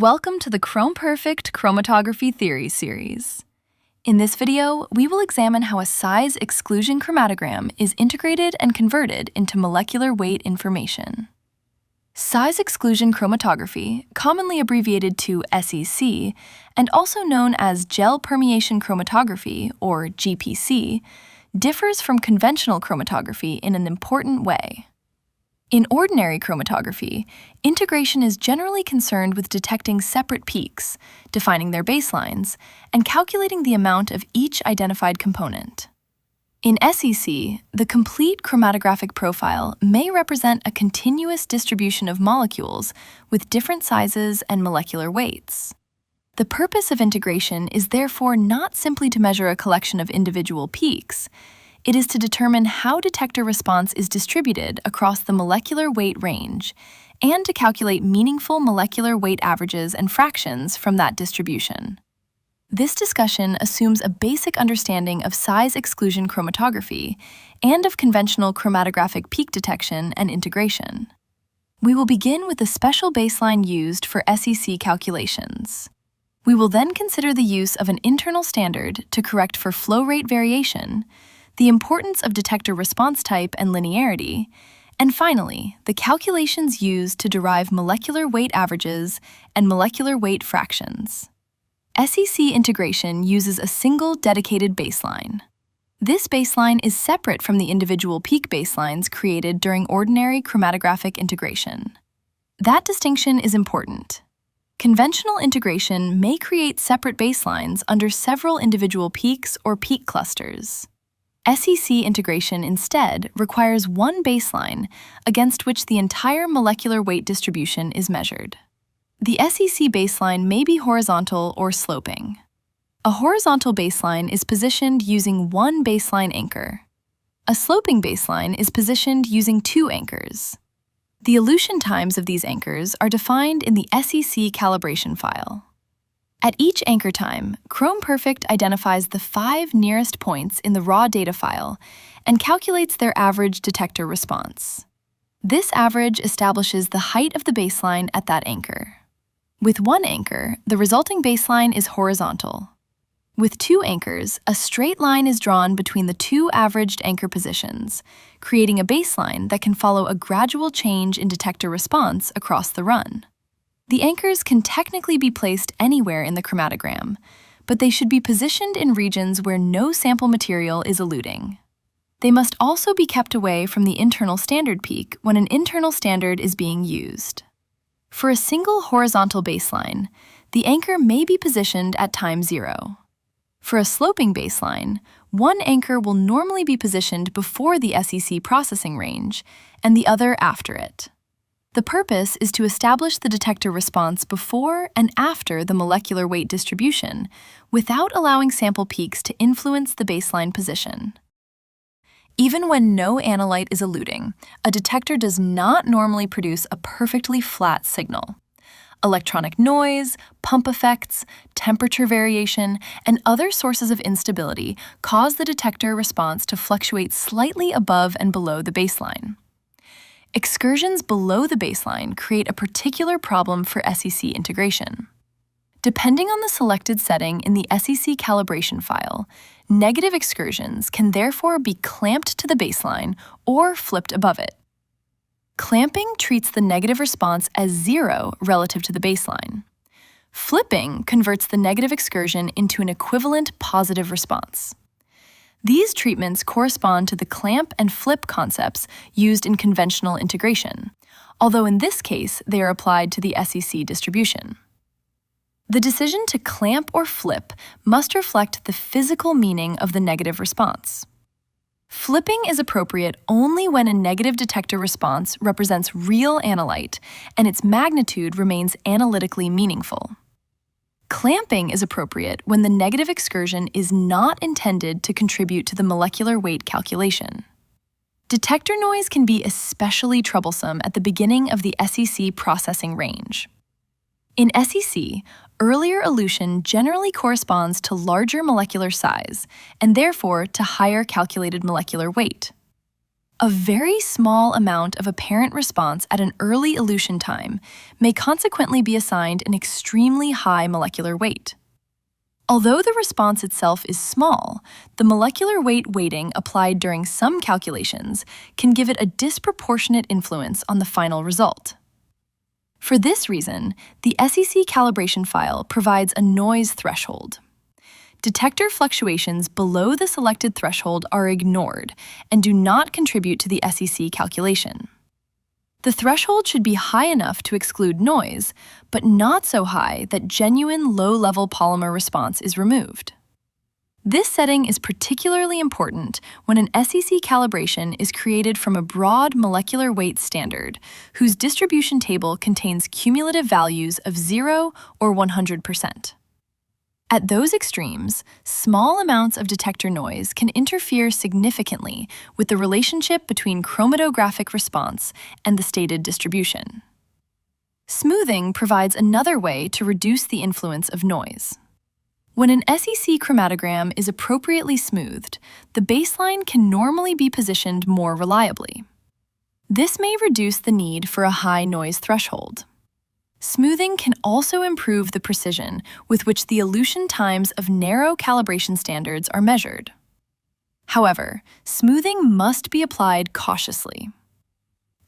Welcome to the Chromperfect Chromatography Theory series. In this video, we will examine how a size exclusion chromatogram is integrated and converted into molecular weight information. Size exclusion chromatography, commonly abbreviated to SEC, and also known as gel permeation chromatography, or GPC, differs from conventional chromatography in an important way. In ordinary chromatography, integration is generally concerned with detecting separate peaks, defining their baselines, and calculating the amount of each identified component. In SEC, the complete chromatographic profile may represent a continuous distribution of molecules with different sizes and molecular weights. The purpose of integration is therefore not simply to measure a collection of individual peaks. It is to determine how detector response is distributed across the molecular weight range and to calculate meaningful molecular weight averages and fractions from that distribution. This discussion assumes a basic understanding of size exclusion chromatography and of conventional chromatographic peak detection and integration. We will begin with the special baseline used for SEC calculations. We will then consider the use of an internal standard to correct for flow rate variation, the importance of detector response type and linearity, and finally, the calculations used to derive molecular weight averages and molecular weight fractions. SEC integration uses a single dedicated baseline. This baseline is separate from the individual peak baselines created during ordinary chromatographic integration. That distinction is important. Conventional integration may create separate baselines under several individual peaks or peak clusters. SEC integration instead requires one baseline against which the entire molecular weight distribution is measured. The SEC baseline may be horizontal or sloping. A horizontal baseline is positioned using one baseline anchor. A sloping baseline is positioned using two anchors. The elution times of these anchors are defined in the SEC calibration file. At each anchor time, Chromperfect identifies the 5 nearest points in the raw data file and calculates their average detector response. This average establishes the height of the baseline at that anchor. With one anchor, the resulting baseline is horizontal. With two anchors, a straight line is drawn between the two averaged anchor positions, creating a baseline that can follow a gradual change in detector response across the run. The anchors can technically be placed anywhere in the chromatogram, but they should be positioned in regions where no sample material is eluting. They must also be kept away from the internal standard peak when an internal standard is being used. For a single horizontal baseline, the anchor may be positioned at time 0. For a sloping baseline, one anchor will normally be positioned before the SEC processing range and the other after it. The purpose is to establish the detector response before and after the molecular weight distribution without allowing sample peaks to influence the baseline position. Even when no analyte is eluting, a detector does not normally produce a perfectly flat signal. Electronic noise, pump effects, temperature variation, and other sources of instability cause the detector response to fluctuate slightly above and below the baseline. Excursions below the baseline create a particular problem for SEC integration. Depending on the selected setting in the SEC calibration file, negative excursions can therefore be clamped to the baseline or flipped above it. Clamping treats the negative response as 0 relative to the baseline. Flipping converts the negative excursion into an equivalent positive response. These treatments correspond to the clamp and flip concepts used in conventional integration, although in this case they are applied to the SEC distribution. The decision to clamp or flip must reflect the physical meaning of the negative response. Flipping is appropriate only when a negative detector response represents real analyte and its magnitude remains analytically meaningful. Clamping is appropriate when the negative excursion is not intended to contribute to the molecular weight calculation. Detector noise can be especially troublesome at the beginning of the SEC processing range. In SEC, earlier elution generally corresponds to larger molecular size and therefore to higher calculated molecular weight. A very small amount of apparent response at an early elution time may consequently be assigned an extremely high molecular weight. Although the response itself is small, the molecular weight weighting applied during some calculations can give it a disproportionate influence on the final result. For this reason, the SEC calibration file provides a noise threshold. Detector fluctuations below the selected threshold are ignored and do not contribute to the SEC calculation. The threshold should be high enough to exclude noise, but not so high that genuine low-level polymer response is removed. This setting is particularly important when an SEC calibration is created from a broad molecular weight standard, whose distribution table contains cumulative values of 0 or 100%. At those extremes, small amounts of detector noise can interfere significantly with the relationship between chromatographic response and the stated distribution. Smoothing provides another way to reduce the influence of noise. When an SEC chromatogram is appropriately smoothed, the baseline can normally be positioned more reliably. This may reduce the need for a high noise threshold. Smoothing can also improve the precision with which the elution times of narrow calibration standards are measured. However, smoothing must be applied cautiously.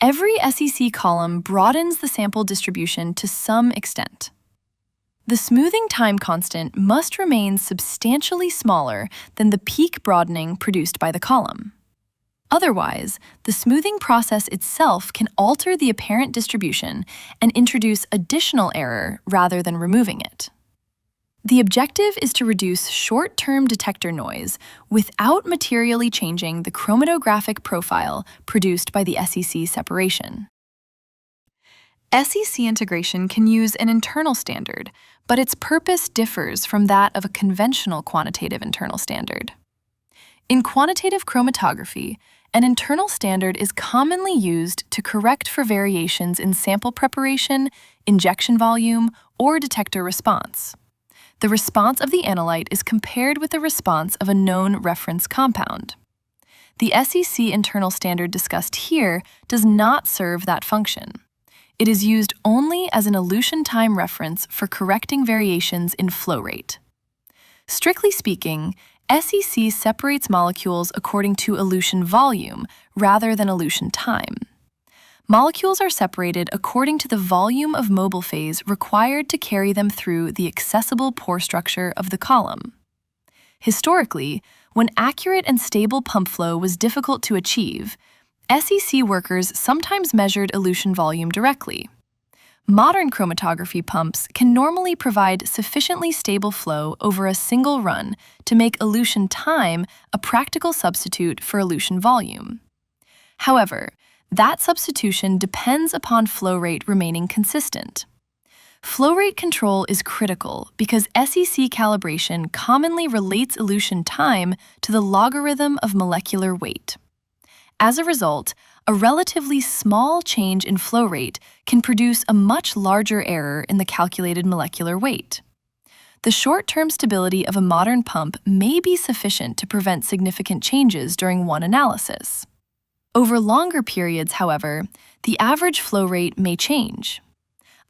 Every SEC column broadens the sample distribution to some extent. The smoothing time constant must remain substantially smaller than the peak broadening produced by the column. Otherwise, the smoothing process itself can alter the apparent distribution and introduce additional error rather than removing it. The objective is to reduce short-term detector noise without materially changing the chromatographic profile produced by the SEC separation. SEC integration can use an internal standard, but its purpose differs from that of a conventional quantitative internal standard. In quantitative chromatography, an internal standard is commonly used to correct for variations in sample preparation, injection volume, or detector response. The response of the analyte is compared with the response of a known reference compound. The SEC internal standard discussed here does not serve that function. It is used only as an elution time reference for correcting variations in flow rate. Strictly speaking, SEC separates molecules according to elution volume rather than elution time. Molecules are separated according to the volume of mobile phase required to carry them through the accessible pore structure of the column. Historically, when accurate and stable pump flow was difficult to achieve, SEC workers sometimes measured elution volume directly. Modern chromatography pumps can normally provide sufficiently stable flow over a single run to make elution time a practical substitute for elution volume. However, that substitution depends upon flow rate remaining consistent. Flow rate control is critical because SEC calibration commonly relates elution time to the logarithm of molecular weight. As a result, a relatively small change in flow rate can produce a much larger error in the calculated molecular weight. The short-term stability of a modern pump may be sufficient to prevent significant changes during one analysis. Over longer periods, however, the average flow rate may change.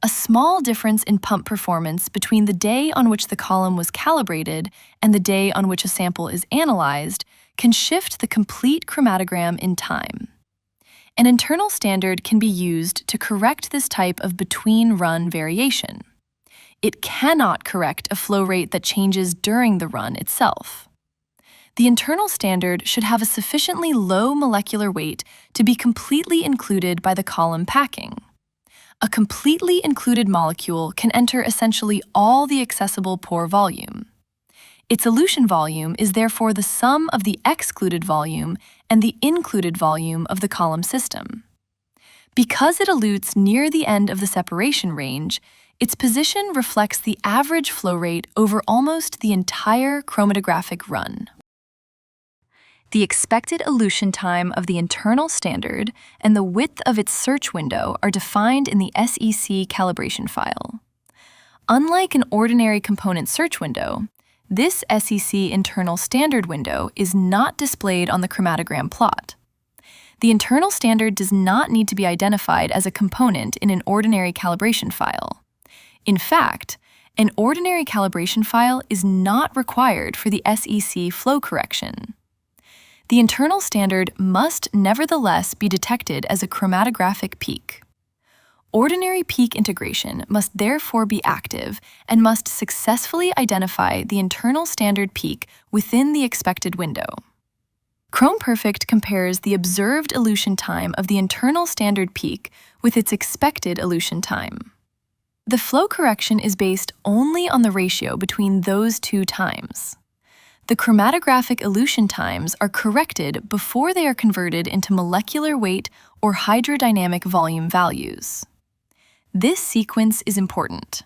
A small difference in pump performance between the day on which the column was calibrated and the day on which a sample is analyzed can shift the complete chromatogram in time. An internal standard can be used to correct this type of between-run variation. It cannot correct a flow rate that changes during the run itself. The internal standard should have a sufficiently low molecular weight to be completely included by the column packing. A completely included molecule can enter essentially all the accessible pore volume. Its elution volume is therefore the sum of the excluded volume and the included volume of the column system. Because it elutes near the end of the separation range, its position reflects the average flow rate over almost the entire chromatographic run. The expected elution time of the internal standard and the width of its search window are defined in the SEC calibration file. Unlike an ordinary component search window, this SEC internal standard window is not displayed on the chromatogram plot. The internal standard does not need to be identified as a component in an ordinary calibration file. In fact, an ordinary calibration file is not required for the SEC flow correction. The internal standard must nevertheless be detected as a chromatographic peak. Ordinary peak integration must therefore be active and must successfully identify the internal standard peak within the expected window. Chromperfect compares the observed elution time of the internal standard peak with its expected elution time. The flow correction is based only on the ratio between those two times. The chromatographic elution times are corrected before they are converted into molecular weight or hydrodynamic volume values. This sequence is important.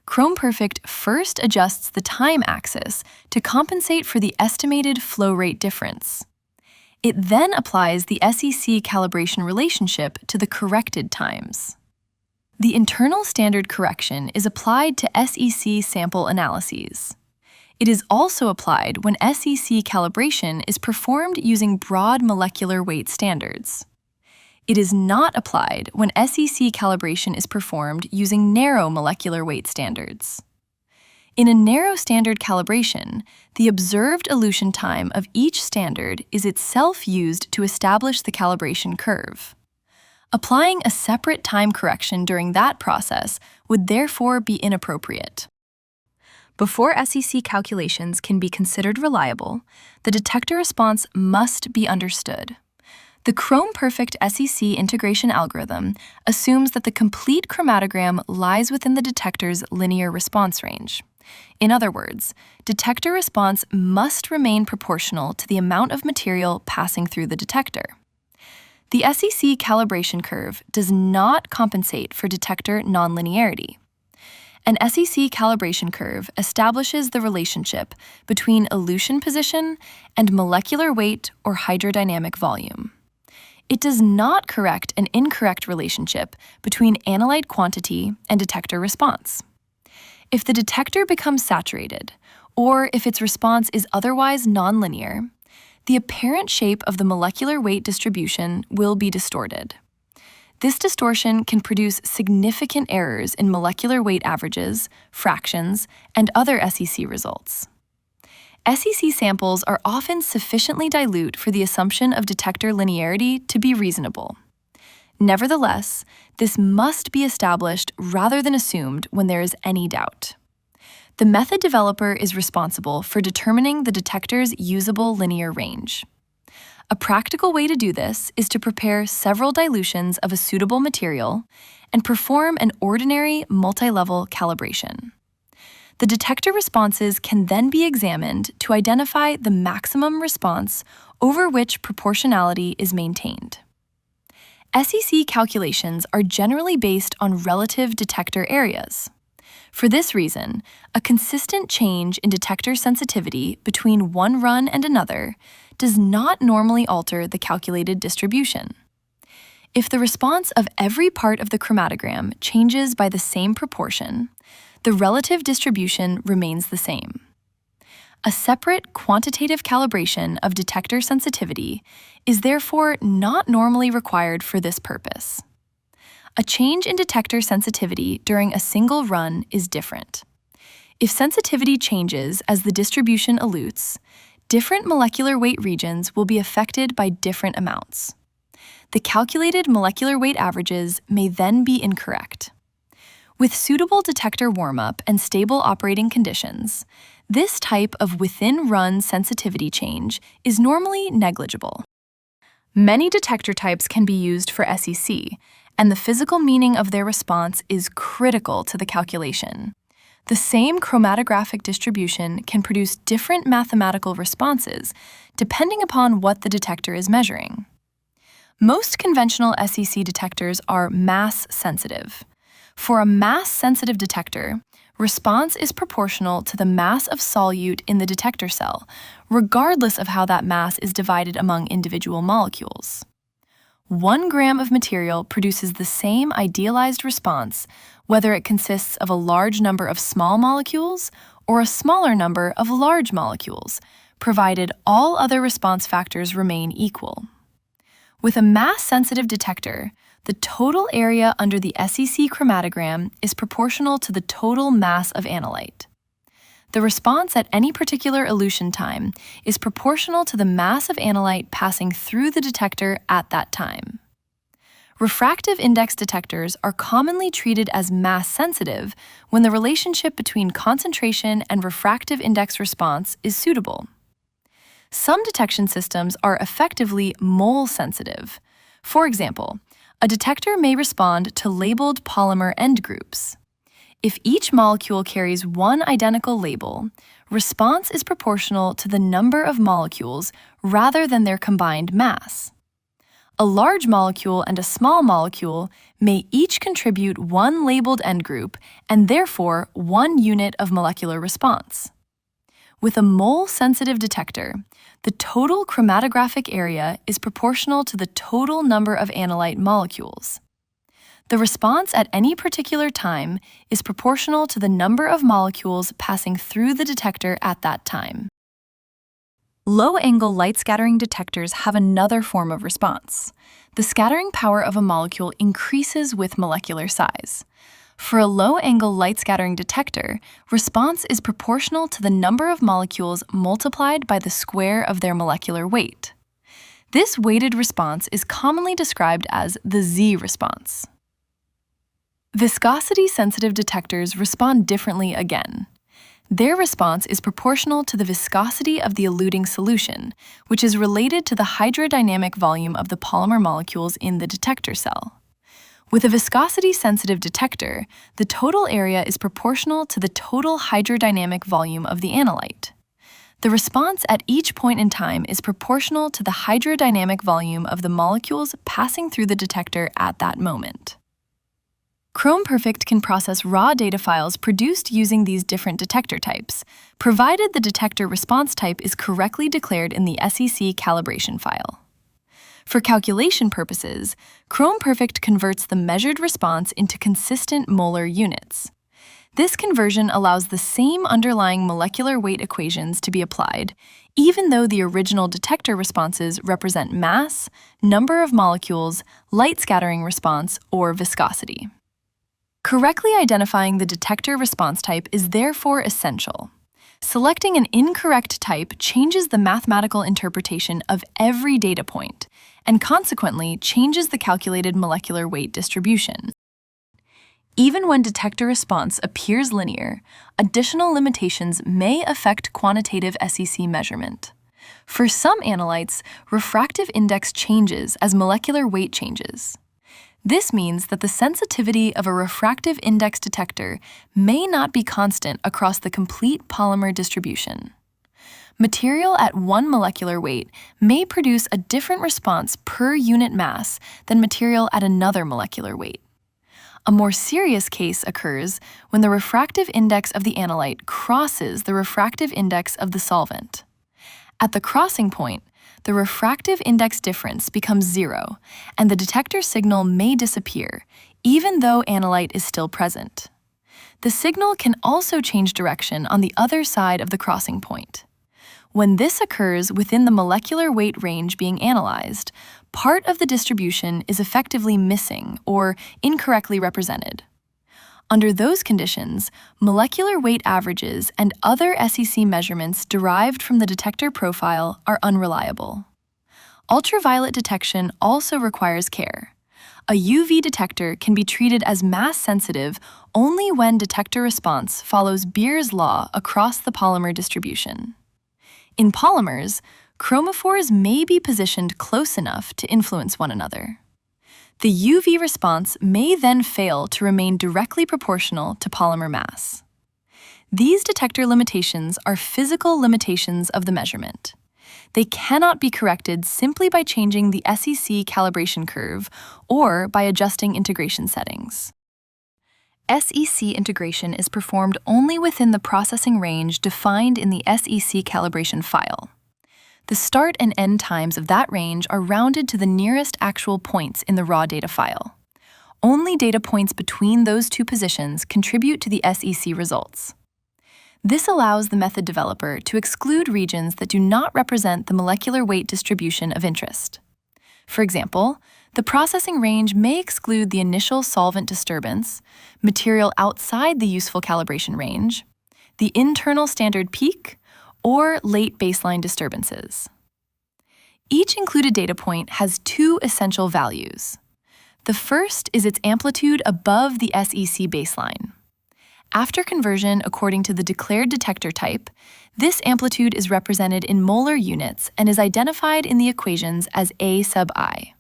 Chromperfect first adjusts the time axis to compensate for the estimated flow rate difference. It then applies the SEC calibration relationship to the corrected times. The internal standard correction is applied to SEC sample analyses. It is also applied when SEC calibration is performed using broad molecular weight standards. It is not applied when SEC calibration is performed using narrow molecular weight standards. In a narrow standard calibration, the observed elution time of each standard is itself used to establish the calibration curve. Applying a separate time correction during that process would therefore be inappropriate. Before SEC calculations can be considered reliable, the detector response must be understood. The Chromperfect SEC integration algorithm assumes that the complete chromatogram lies within the detector's linear response range. In other words, detector response must remain proportional to the amount of material passing through the detector. The SEC calibration curve does not compensate for detector nonlinearity. An SEC calibration curve establishes the relationship between elution position and molecular weight or hydrodynamic volume. It does not correct an incorrect relationship between analyte quantity and detector response. If the detector becomes saturated, or if its response is otherwise nonlinear, the apparent shape of the molecular weight distribution will be distorted. This distortion can produce significant errors in molecular weight averages, fractions, and other SEC results. SEC samples are often sufficiently dilute for the assumption of detector linearity to be reasonable. Nevertheless, this must be established rather than assumed when there is any doubt. The method developer is responsible for determining the detector's usable linear range. A practical way to do this is to prepare several dilutions of a suitable material and perform an ordinary multi-level calibration. The detector responses can then be examined to identify the maximum response over which proportionality is maintained. SEC calculations are generally based on relative detector areas. For this reason, a consistent change in detector sensitivity between one run and another does not normally alter the calculated distribution. If the response of every part of the chromatogram changes by the same proportion, the relative distribution remains the same. A separate quantitative calibration of detector sensitivity is therefore not normally required for this purpose. A change in detector sensitivity during a single run is different. If sensitivity changes as the distribution elutes, different molecular weight regions will be affected by different amounts. The calculated molecular weight averages may then be incorrect. With suitable detector warm-up and stable operating conditions, this type of within-run sensitivity change is normally negligible. Many detector types can be used for SEC, and the physical meaning of their response is critical to the calculation. The same chromatographic distribution can produce different mathematical responses depending upon what the detector is measuring. Most conventional SEC detectors are mass-sensitive. For a mass-sensitive detector, response is proportional to the mass of solute in the detector cell, regardless of how that mass is divided among individual molecules. 1 gram of material produces the same idealized response whether it consists of a large number of small molecules or a smaller number of large molecules, provided all other response factors remain equal. With a mass-sensitive detector, the total area under the SEC chromatogram is proportional to the total mass of analyte. The response at any particular elution time is proportional to the mass of analyte passing through the detector at that time. Refractive-index detectors are commonly treated as mass-sensitive when the relationship between concentration and refractive-index response is suitable. Some detection systems are effectively mole-sensitive. For example, a detector may respond to labeled polymer end groups. If each molecule carries one identical label, response is proportional to the number of molecules rather than their combined mass. A large molecule and a small molecule may each contribute one labeled end group and therefore one unit of molecular response. With a mole-sensitive detector, the total chromatographic area is proportional to the total number of analyte molecules. The response at any particular time is proportional to the number of molecules passing through the detector at that time. Low-angle light-scattering detectors have another form of response. The scattering power of a molecule increases with molecular size. For a low-angle light-scattering detector, response is proportional to the number of molecules multiplied by the square of their molecular weight. This weighted response is commonly described as the Z response. Viscosity-sensitive detectors respond differently again. Their response is proportional to the viscosity of the eluting solution, which is related to the hydrodynamic volume of the polymer molecules in the detector cell. With a viscosity-sensitive detector, the total area is proportional to the total hydrodynamic volume of the analyte. The response at each point in time is proportional to the hydrodynamic volume of the molecules passing through the detector at that moment. Chromperfect can process raw data files produced using these different detector types, provided the detector response type is correctly declared in the SEC calibration file. For calculation purposes, Chromperfect converts the measured response into consistent molar units. This conversion allows the same underlying molecular weight equations to be applied, even though the original detector responses represent mass, number of molecules, light scattering response, or viscosity. Correctly identifying the detector response type is therefore essential. Selecting an incorrect type changes the mathematical interpretation of every data point, and consequently changes the calculated molecular weight distribution. Even when detector response appears linear, additional limitations may affect quantitative SEC measurement. For some analytes, refractive index changes as molecular weight changes. This means that the sensitivity of a refractive index detector may not be constant across the complete polymer distribution. Material at one molecular weight may produce a different response per unit mass than material at another molecular weight. A more serious case occurs when the refractive index of the analyte crosses the refractive index of the solvent. At the crossing point, the refractive index difference becomes 0, and the detector signal may disappear, even though analyte is still present. The signal can also change direction on the other side of the crossing point. When this occurs within the molecular weight range being analyzed, part of the distribution is effectively missing or incorrectly represented. Under those conditions, molecular weight averages and other SEC measurements derived from the detector profile are unreliable. Ultraviolet detection also requires care. A UV detector can be treated as mass-sensitive only when detector response follows Beer's law across the polymer distribution. In polymers, chromophores may be positioned close enough to influence one another. The UV response may then fail to remain directly proportional to polymer mass. These detector limitations are physical limitations of the measurement. They cannot be corrected simply by changing the SEC calibration curve or by adjusting integration settings. SEC integration is performed only within the processing range defined in the SEC calibration file. The start and end times of that range are rounded to the nearest actual points in the raw data file. Only data points between those two positions contribute to the SEC results. This allows the method developer to exclude regions that do not represent the molecular weight distribution of interest. For example, the processing range may exclude the initial solvent disturbance, material outside the useful calibration range, the internal standard peak, or late baseline disturbances. Each included data point has two essential values. The first is its amplitude above the SEC baseline. After conversion according to the declared detector type, this amplitude is represented in molar units and is identified in the equations as A sub I.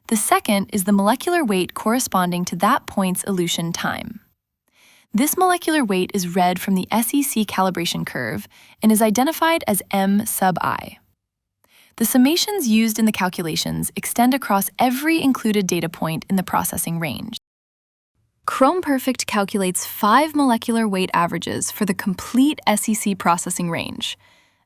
The second is the molecular weight corresponding to that point's elution time. This molecular weight is read from the SEC calibration curve and is identified as M sub I. The summations used in the calculations extend across every included data point in the processing range. Chromperfect calculates 5 molecular weight averages for the complete SEC processing range.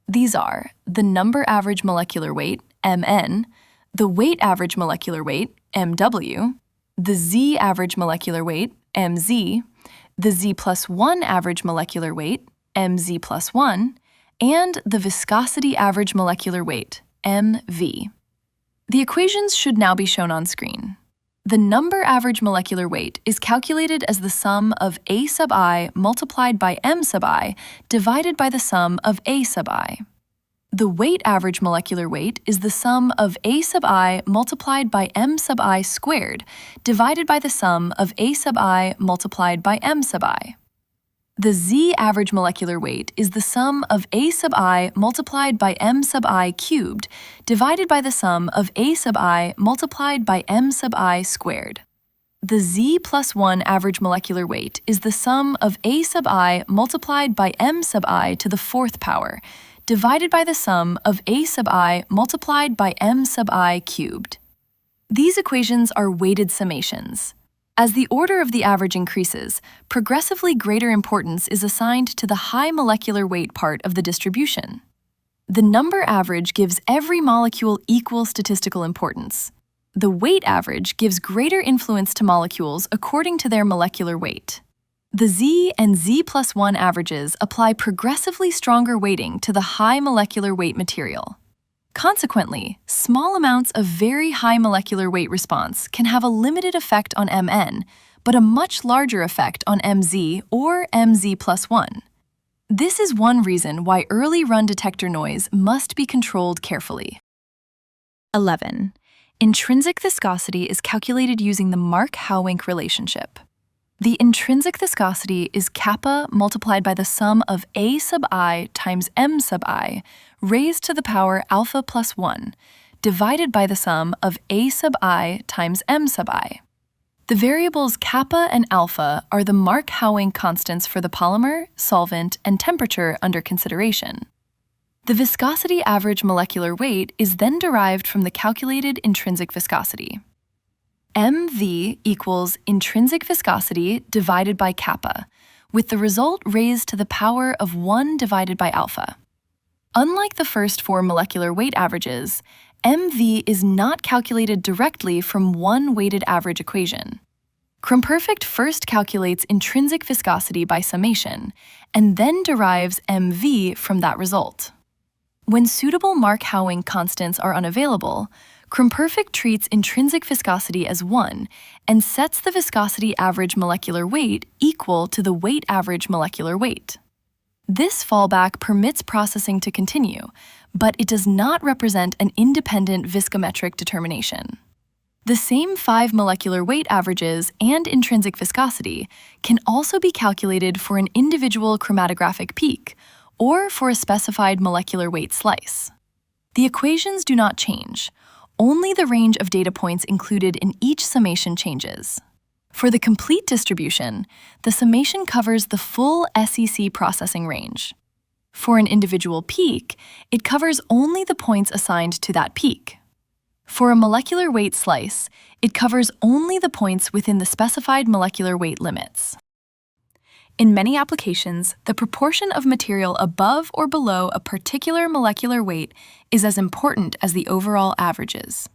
These are the number average molecular weight, Mn, the weight average molecular weight, Mw, the Z average molecular weight, Mz, the Z plus 1 average molecular weight, Mz plus 1, and the viscosity average molecular weight, Mv. The equations should now be shown on screen. The number average molecular weight is calculated as the sum of A sub I multiplied by M sub I divided by the sum of A sub I. The weight average molecular weight is the sum of A sub I multiplied by M sub I squared divided by the sum of A sub I multiplied by M sub I. The Z average molecular weight is the sum of A sub I multiplied by M sub I cubed divided by the sum of A sub I multiplied by M sub I squared. The Z plus 1 average molecular weight is the sum of A sub I multiplied by M sub I to the 4th power divided by the sum of A sub I multiplied by M sub I cubed. These equations are weighted summations. As the order of the average increases, progressively greater importance is assigned to the high molecular weight part of the distribution. The number average gives every molecule equal statistical importance. The weight average gives greater influence to molecules according to their molecular weight. The Z and Z plus 1 averages apply progressively stronger weighting to the high molecular weight material. Consequently, small amounts of very high molecular weight response can have a limited effect on Mn, but a much larger effect on Mz or Mz plus 1. This is one reason why early run detector noise must be controlled carefully. 11. Intrinsic viscosity is calculated using the Mark-Howink relationship. The intrinsic viscosity is kappa multiplied by the sum of A sub I times M sub I raised to the power alpha plus 1, divided by the sum of A sub I times M sub I. The variables kappa and alpha are the Mark-Howink constants for the polymer, solvent, and temperature under consideration. The viscosity average molecular weight is then derived from the calculated intrinsic viscosity. Mv equals intrinsic viscosity divided by kappa, with the result raised to the power of 1 divided by alpha. Unlike the first 4 molecular weight averages, Mv is not calculated directly from one weighted average equation. Chromperfect first calculates intrinsic viscosity by summation, and then derives Mv from that result. When suitable Mark-Howink constants are unavailable, Chromperfect treats intrinsic viscosity as 1 and sets the viscosity average molecular weight equal to the weight average molecular weight. This fallback permits processing to continue, but it does not represent an independent viscometric determination. The same 5 molecular weight averages and intrinsic viscosity can also be calculated for an individual chromatographic peak or for a specified molecular weight slice. The equations do not change. Only the range of data points included in each summation changes. For the complete distribution, the summation covers the full SEC processing range. For an individual peak, it covers only the points assigned to that peak. For a molecular weight slice, it covers only the points within the specified molecular weight limits. In many applications, the proportion of material above or below a particular molecular weight is as important as the overall averages.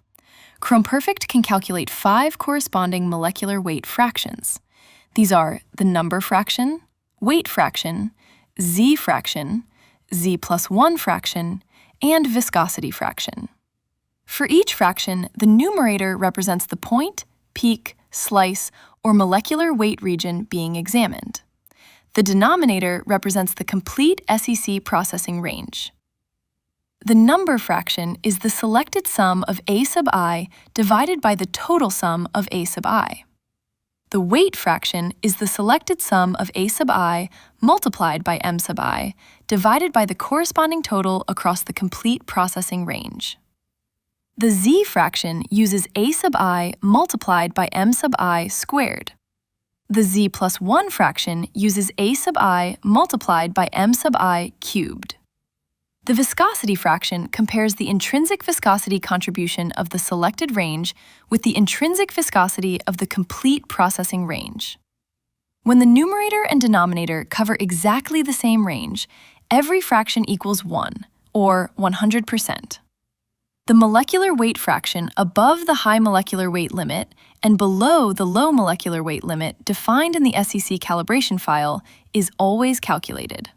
Chromperfect can calculate 5 corresponding molecular weight fractions. These are the number fraction, weight fraction, Z fraction, Z plus 1 fraction, and viscosity fraction. For each fraction, the numerator represents the point, peak, slice, or molecular weight region being examined. The denominator represents the complete SEC processing range. The number fraction is the selected sum of A sub I divided by the total sum of A sub I. The weight fraction is the selected sum of A sub I multiplied by M sub I divided by the corresponding total across the complete processing range. The z fraction uses A sub I multiplied by M sub I squared. The z plus 1 fraction uses A sub I multiplied by M sub I cubed. The viscosity fraction compares the intrinsic viscosity contribution of the selected range with the intrinsic viscosity of the complete processing range. When the numerator and denominator cover exactly the same range, every fraction equals 1, or 100%. The molecular weight fraction above the high molecular weight limit and below the low molecular weight limit defined in the SEC calibration file is always calculated.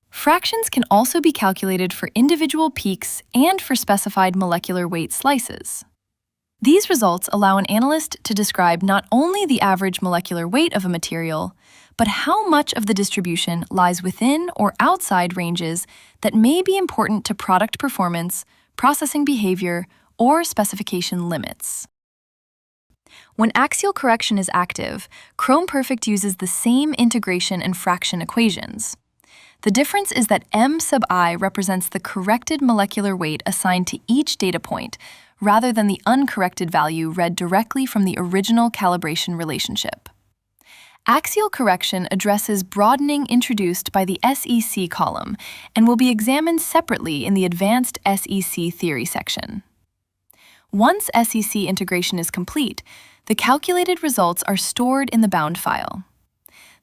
Fractions can also be calculated for individual peaks and for specified molecular weight slices. These results allow an analyst to describe not only the average molecular weight of a material, but how much of the distribution lies within or outside ranges that may be important to product performance, processing behavior, or specification limits. When axial correction is active, Chromperfect uses the same integration and fraction equations. The difference is that M sub I represents the corrected molecular weight assigned to each data point, rather than the uncorrected value read directly from the original calibration relationship. Axial correction addresses broadening introduced by the SEC column and will be examined separately in the Advanced SEC Theory section. Once SEC integration is complete, the calculated results are stored in the bound file.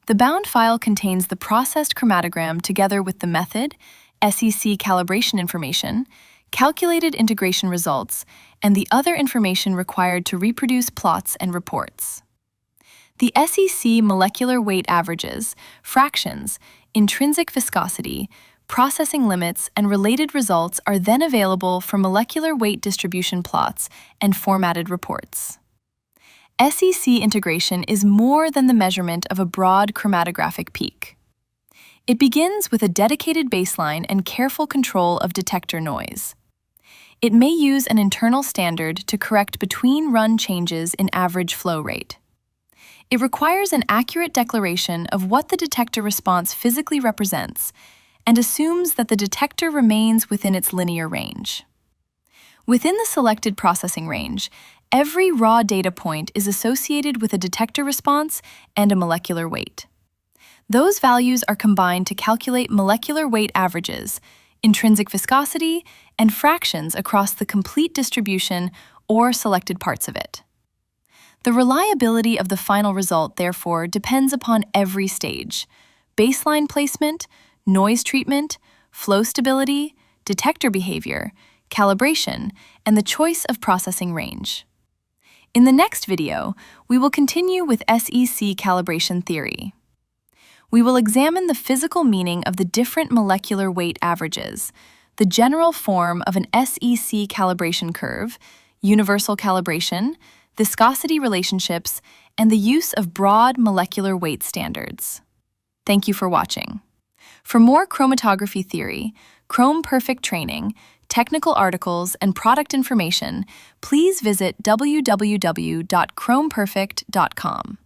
The bound file contains the processed chromatogram together with the method, SEC calibration information, calculated integration results, and the other information required to reproduce plots and reports. The SEC molecular weight averages, fractions, intrinsic viscosity, processing limits, and related results are then available for molecular weight distribution plots and formatted reports. SEC integration is more than the measurement of a broad chromatographic peak. It begins with a dedicated baseline and careful control of detector noise. It may use an internal standard to correct between-run changes in average flow rate. It requires an accurate declaration of what the detector response physically represents and assumes that the detector remains within its linear range. Within the selected processing range, every raw data point is associated with a detector response and a molecular weight. Those values are combined to calculate molecular weight averages, intrinsic viscosity, and fractions across the complete distribution or selected parts of it. The reliability of the final result, therefore, depends upon every stage: baseline placement, noise treatment, flow stability, detector behavior, calibration, and the choice of processing range. In the next video, we will continue with SEC calibration theory. We will examine the physical meaning of the different molecular weight averages, the general form of an SEC calibration curve, universal calibration, viscosity relationships, and the use of broad molecular weight standards. Thank you for watching. For more chromatography theory, Chromperfect training, technical articles, and product information, please visit www.chromperfect.com.